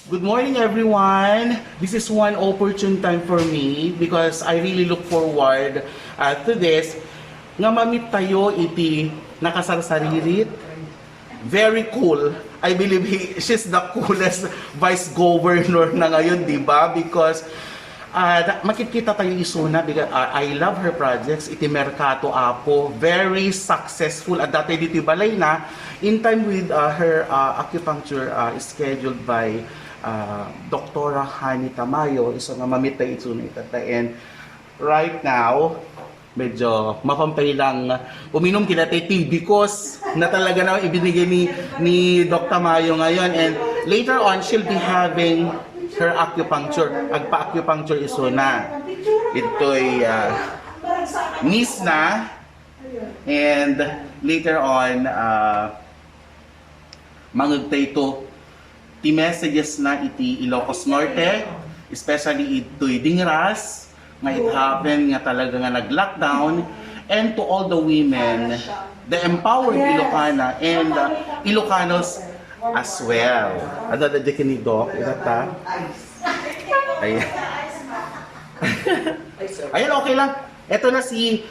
Good morning everyone. This is one opportune time for me because I really look forward to this. Nga mamit tayo iti nakasarsaririt. Very cool. I believe she's the coolest vice governor na ngayon, di ba? Because makikita tayo isuna because I love her projects. Iti Mercato Apo, very successful. At dati dito balay na in time with her acupuncture scheduled by Dr. Hani Tamayo. So nga mamita isuna itata. And right now, medyo mapampay lang uminom kinatay tea because na talaga na ibinigay ni Dr. Mayo ngayon. And later on, she'll be having her acupuncture. Agpa-acupuncture isuna. Ito'y miss na. And later on, mangagtay ito ti messages na iti Ilocos Norte, especially ito'y Dingras, nga it happened nga talaga nga nag-lockdown, and to all the women, the empowered Ilocana and Ilocanos as well. Ano na di ni Doc? Ito ayan. Ayan, okay lang. Ito na si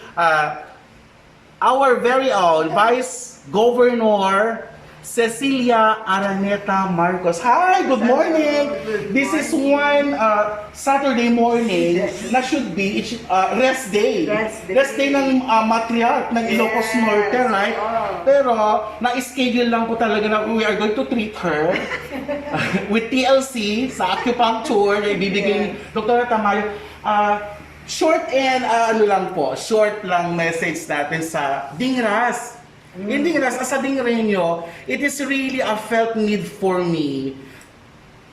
our very own Vice Governor Cecilia Araneta Marcos. Hi, good morning. This is one Saturday morning na should be rest day. Rest day ng matriarch ng Ilocos Norte, right? Pero na-schedule lang po talaga na we are going to treat her with TLC sa acupuncture na ibibigay ni Dr. Tamayo. Short and short lang message natin sa Dingras. Hindi nga, sa Dingreño, it is really a felt need for me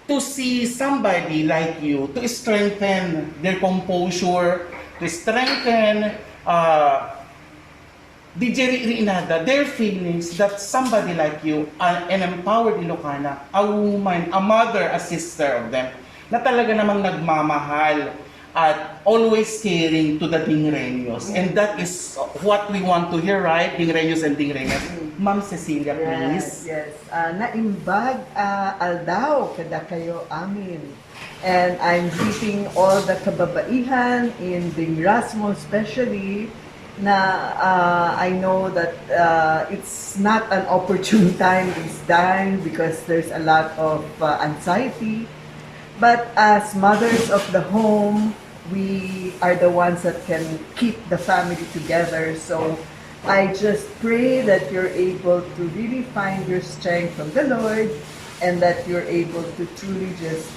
to see somebody like you to strengthen their composure, to strengthen their feelings that somebody like you, an empowered Ilocana, a woman, a mother, a sister of them, na talaga namang nagmamahal at always caring to the Dingreños. And that is what we want to hear, right? Dingreños and Dingreñas. Ma'am Cecilia, please. Yes. Naimbag aldaw kada kayo amin. And I'm greeting all the kababaihan in Dingras mo especially na I know that it's not an opportune time this time because there's a lot of anxiety. But as mothers of the home, we are the ones that can keep the family together. So I just pray that you're able to really find your strength from the Lord and that you're able to truly just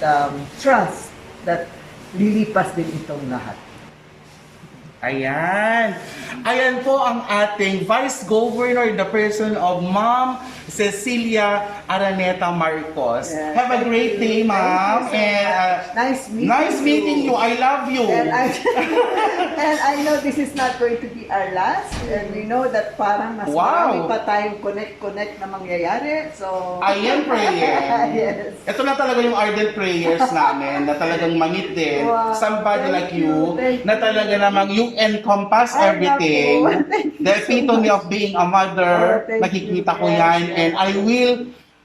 trust that lilipas din itong lahat. Ayan. Ayan po ang ating Vice Governor in the person of Ma'am Cecilia Araneta Marcos. Yes. Have a great day, Ma'am. And Nice meeting you. I love you. And I know this is not going to be our last. And we know that parang mas marami pa tayong connect na mangyayari. So, Ayan, prayer. yes. Ito na talaga yung ardent prayers namin na talagang mamit din. Wow. Somebody Thank like you you. na talaga namang you encompass everything. The epitome of being a mother. Nakikita ko yan. And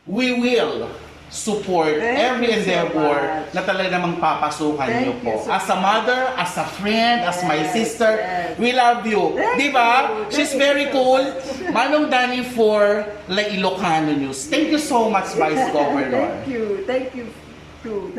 we will support every endeavor na talaga namang papasukan niyo po. As a mother, as a friend, as my sister, we love you. Diba? She's very cool. Manong Dani for La Ilocano News. Thank you so much, Vice Governor. Thank you. Thank you too.